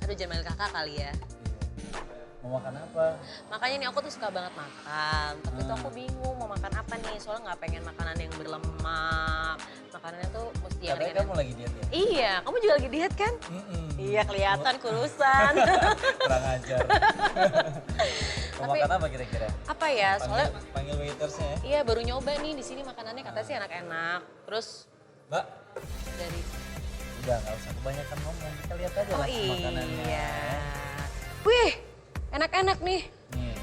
Aduh jangan manggil kakak kali ya. Mau makan apa? Makanya nih aku tuh suka banget makan. Tapi tuh aku bingung mau makan apa nih. Soalnya nggak pengen makanan yang berlemak. Makanannya tuh mesti yang Katanya kamu lagi diet ya? Iya, kamu juga lagi diet kan? Iya kelihatan kurusan. Kurang ajar. Mau Tapi- makan apa kira-kira? Apa ya? Soalnya Panggil waitersnya ya? iya baru nyoba nih di sini makanannya katanya sih enak-enak. Terus Mbak, dari udah nggak usah kebanyakan ngomong. Kita lihat aja oh langsung makanannya. iya. Wih, enak-enak nih. Nih,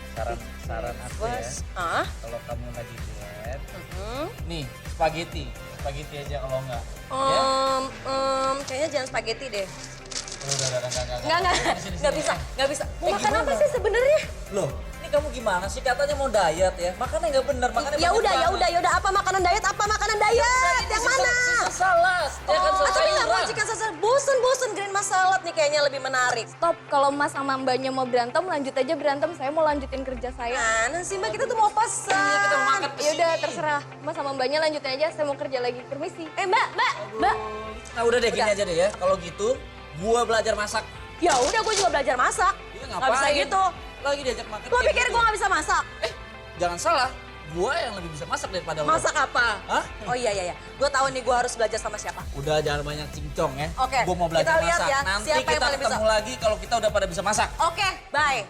saran aku ya. Bos, ah? Kalau kamu lagi diet, Mhm. nih spaghetti. Spaghetti aja kalau enggak. Kayaknya jangan spaghetti deh. Udah, Enggak, Sini, nggak sini. bisa, nggak bisa. Mau makan gimana? apa sih sebenarnya? Loh, ini kamu gimana sih? Katanya mau diet ya. Makannya nggak bener, makannya Ya banyak udah, ya banget. udah, ya udah. Apa makanan diet? Apa makanan diet? Yang mana? Sisa salad. Ya kan Oh, tapi nggak mau sayuran. chicken salad. Bosen green mas salad nih kayaknya lebih menarik. Stop, kalau Mas sama Mbaknya mau berantem, lanjut aja berantem. Saya mau lanjutin kerja saya. Mana sih mbak, kita tuh mau pesan. Iya, kita mau makan. Ya udah, terserah. Mas sama Mbaknya lanjutin aja, saya mau kerja lagi. Permisi. Mbak. Nah udah deh, gini aja deh ya. Kalau gitu, gua belajar masak. Ya udah, gue juga belajar masak. Iya, Nggak bisa gitu. Lagi diajak makan. Lo kayak pikir gitu. gue nggak bisa masak? Jangan salah. Gua yang lebih bisa masak daripada lo. Masak apa? Hah? Oh iya. Gue tahu nih gue harus belajar sama siapa. Udah jangan banyak cincong ya. Oke, Gua mau belajar kita lihat masak. ya, Nanti siapa yang kita paling ketemu bisa. lagi kalau kita udah pada bisa masak. Oke, bye.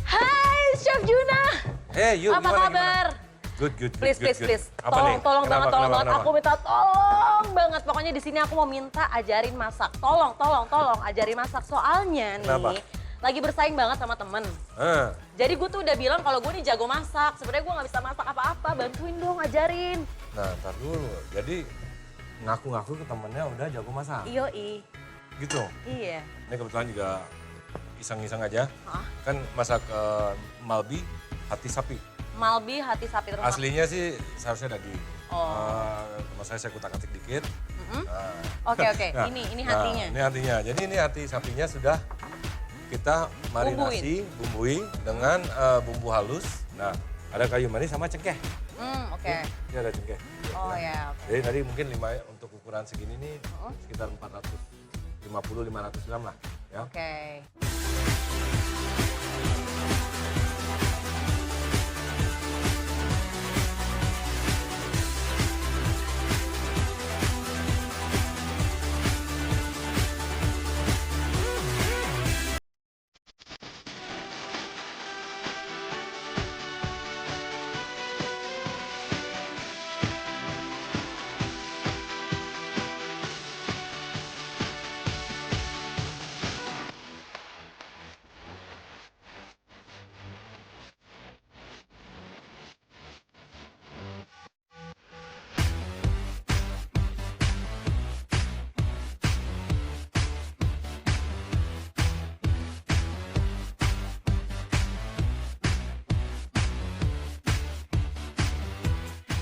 Hai, Chef Juna. Hey, yuk, Apa gimana, kabar? Good. Please. Apa nih? Tolong Kenapa, banget, tolong kenapa, banget. kenapa? Aku minta tolong banget. Pokoknya di sini aku mau minta ajarin masak. Tolong ajarin masak. Soalnya nih, Kenapa? lagi bersaing banget sama temen. Ah, Jadi gue tuh udah bilang kalau gue nih jago masak. Sebenarnya gue nggak bisa masak apa-apa. Bantuin dong, ajarin. nah, ntar dulu. Jadi ngaku-ngaku ke temennya udah jago masak. Yoi. Gitu. Iya. Ini kebetulan juga iseng-iseng aja. Hah? Kan masak Malbi hati sapi. Malbi hati sapi terus. Aslinya sih seharusnya daging. Oh. Saya kutak-atik dikit. Nah, Oke. nah, Ini nah, hatinya. Ini hatinya. Jadi ini hati sapinya sudah kita marinasi, bumbui dengan bumbu halus. Nah, ada kayu manis sama cengkeh. Oke. Ini ada cengkeh. Oh ya. Jadi tadi mungkin untuk ukuran segini nih sekitar 450-500 gram lah. Ya. Oke.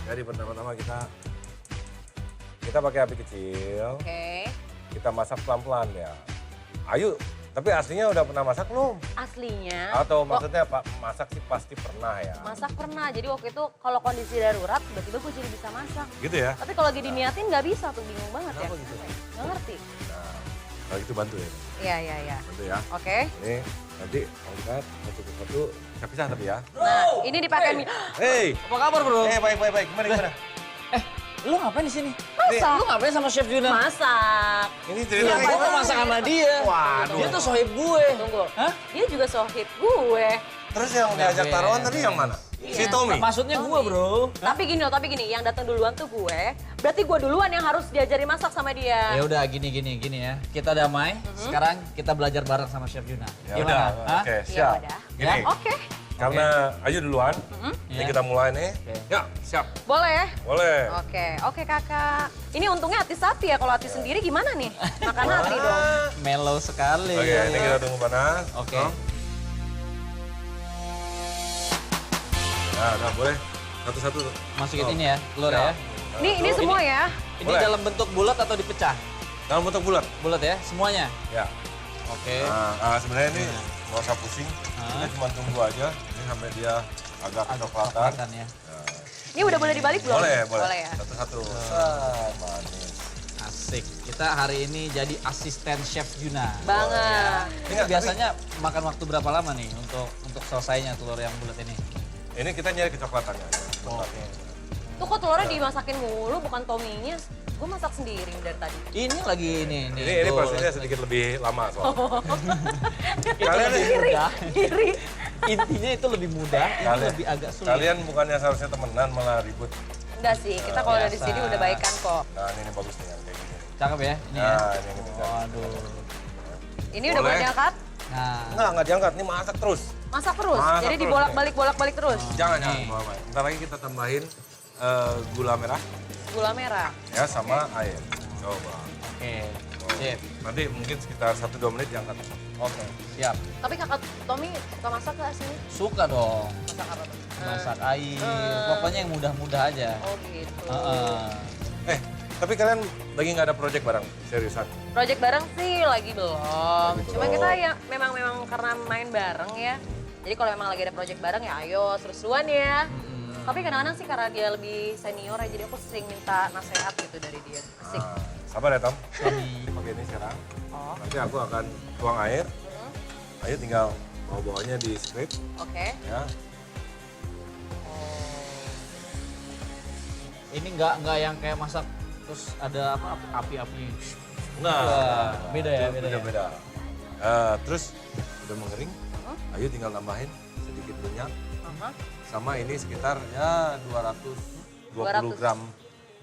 Jadi pertama-tama kita pakai api kecil, Oke. kita masak pelan-pelan ya. Ayu, tapi aslinya udah pernah masak belum? Aslinya. Atau maksudnya Pak masak sih pasti pernah ya? Masak pernah. Jadi waktu itu kalau kondisi darurat tiba-tiba gue jadi bisa masak. Gitu ya? Tapi kalau lagi diniatin nggak bisa tuh, bingung banget ya. Kenapa gitu? Nggak ngerti. Nah, kalau gitu bantu ya. Iya. Bantu ya. Oke. Ini nanti angkat satu persatu, pisah tapi ya. Nah, ini dipakai mie. Hei, Apa kabar bro? baik. Gimana? Lu ngapain di sini? Masak. Lu ngapain sama Chef Juna? Masak. Ini Iya, ceritanya. gua mau masak sama dia. Waduh. Dia tuh sohib gue. Tunggu. Hah? Dia juga sohib gue. Terus yang diajak taruhan tadi yang mana? Si Tommy? Maksudnya gue bro. Tapi gini, yang datang duluan tuh gue. Berarti gue duluan yang harus diajari masak sama dia. Ya udah gini ya. Kita damai. Sekarang kita belajar bareng sama Chef Juna. Ya udah, Hah? oke, Ya siap. udah. Gini, Oke. karena Ayu duluan, ini Ya. kita mulai nih. Oke. Ya, siap. Boleh? Boleh. Oke kakak. Ini untungnya hati sapi ya, kalau hati sendiri gimana nih? Makan hati dong. Mellow sekali. Oke, ini kita tunggu panas. Oke. Nah, udah boleh. Satu-satu. Masukin ini ya, telur Ya. ya. Ini semua ya? Ini Boleh. dalam bentuk bulat atau dipecah? Dalam bentuk bulat. Bulat ya, semuanya. Ya. Oke. Nah, sebenarnya ini nggak usah pusing. Ah. Kita cuma tunggu aja. Ini sampai dia agak kecoklatan. Kelihatan ya. Ini udah boleh dibalik belum? Boleh. Boleh ya? Satu satu-satu. Set, manis. Asik. Kita hari ini jadi asisten chef Juna. Banget. Ini biasanya makan waktu berapa lama nih untuk selesainya telur yang bulat ini? Ini kita nyari kecoklatannya. Oke. Tuh kok telurnya dimasakin mulu, bukan tominya. Gue masak sendiri dari tadi. Ini lagi ini. Ini tuh. prosesnya sedikit lebih lama soalnya. Itu Kalian lebih Iri, mudah. iri. Intinya itu lebih mudah, ini lebih agak sulit. Kalian bukannya seharusnya temenan malah ribut. Enggak sih, kita kalau udah di Biasa. sini udah baikan kok. Nah ini bagus nih yang kayak gini. Cakep ya? Ini ya? Nah ini yang kita cari. Waduh. Ini udah Boleh. boleh diangkat? Nah, Nggak diangkat, ini masak terus. Masak terus? Masak Jadi terus, dibolak-balik terus? Jangan, Nih. jangan. Bentar lagi kita tambahin gula merah Gula merah. ya sama air. Coba. oke. Sip. Nanti mungkin sekitar 1-2 menit diangkat. Oke, siap. Tapi kakak Tommy suka masak gak sini? Suka dong. Masak apa tuh? Masak air, pokoknya yang mudah-mudah aja. Oh gitu. Heeh. Tapi kalian lagi nggak ada project bareng, seriusan? Project bareng sih lagi belum. Lagi Cuma belum. kita ya memang karena main bareng ya. Jadi kalau memang lagi ada project bareng ya ayo seru-seruan ya. Tapi kadang-kadang sih karena dia lebih senior ya, jadi aku sering minta nasihat gitu dari dia. Asik. Nah, sabar ya Tom. Ini Pakai ini sekarang. Oh, Nanti aku akan tuang air. Ayo tinggal bawa-bawanya di scrape oke. ya. ini nggak yang kayak masak terus ada apa api-api. Nah, Wah, beda ya, itu beda ya. beda. Terus udah mengering, ayo tinggal tambahin sedikit minyak. Aha. Sama ini sekitar ya 220 gram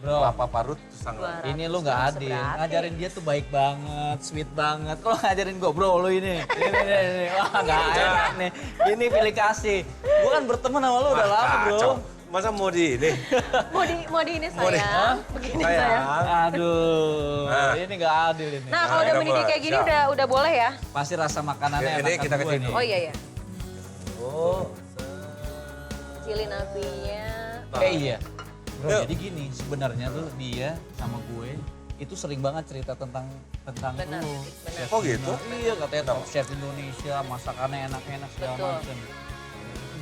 Bro, kelapa parut terus sangat. 200. ini lu nggak adil. Seberapa? Ngajarin dia tuh baik banget, sweet banget. Kalau ngajarin gue, bro lu ini. Ini. Wah nggak enak nih. Ini pilih kasih. Gue kan berteman sama lu udah lama bro. Kacau. Masa mau di ini? Mau di ini Mau di- sayang. Begini sayang. Aduh, Nah. ini nggak adil ini. Nah, kalau udah udah mendidih boleh. kayak gini Siap. udah boleh ya? Pasti rasa makanannya Ini enakan kita gue kecilin. nih. Oh iya ya. Oh. Kecilin apinya. Iya. Bro, Yuk. jadi gini, sebenarnya tuh dia sama gue itu sering banget cerita tentang Benar, lu. benar. Chef Oh gitu? Juna. Iya, katanya top chef Indonesia, masakannya enak-enak segala Betul. macam.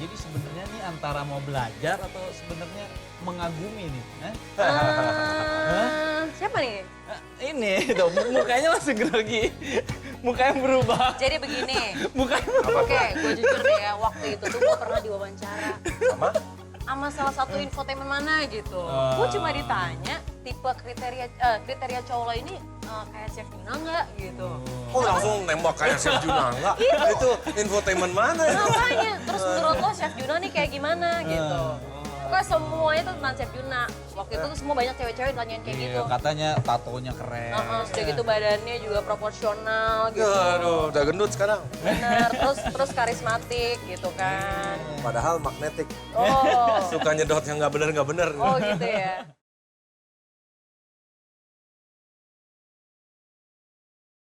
Jadi sebenarnya nih antara mau belajar atau sebenarnya mengagumi nih. Siapa nih? Ini tuh mukanya langsung grogi. Mukanya berubah. Jadi begini. Mukanya berubah. Oke, gue jujur deh ya, waktu itu tuh gue pernah diwawancara Sama? sama salah satu infotainment mana gitu. Gue cuma ditanya tipe kriteria cowok lo ini kayak Chef Juna nggak gitu. Oh langsung nembak kayak Chef Juna enggak? Itu infotainment mana ya? Makanya, terus menurut lo Chef Juna nih kayak gimana gitu. Pokoknya semuanya tuh tentang Chef Juna. Waktu itu tuh semua banyak cewek-cewek ditanyain kayak gitu. Iya, katanya tatonya keren. Sudah gitu badannya juga proporsional gitu. Aduh, udah gendut sekarang. Bener, terus karismatik gitu kan. Padahal magnetik. Oh, Suka nyedot yang nggak bener. oh gitu ya.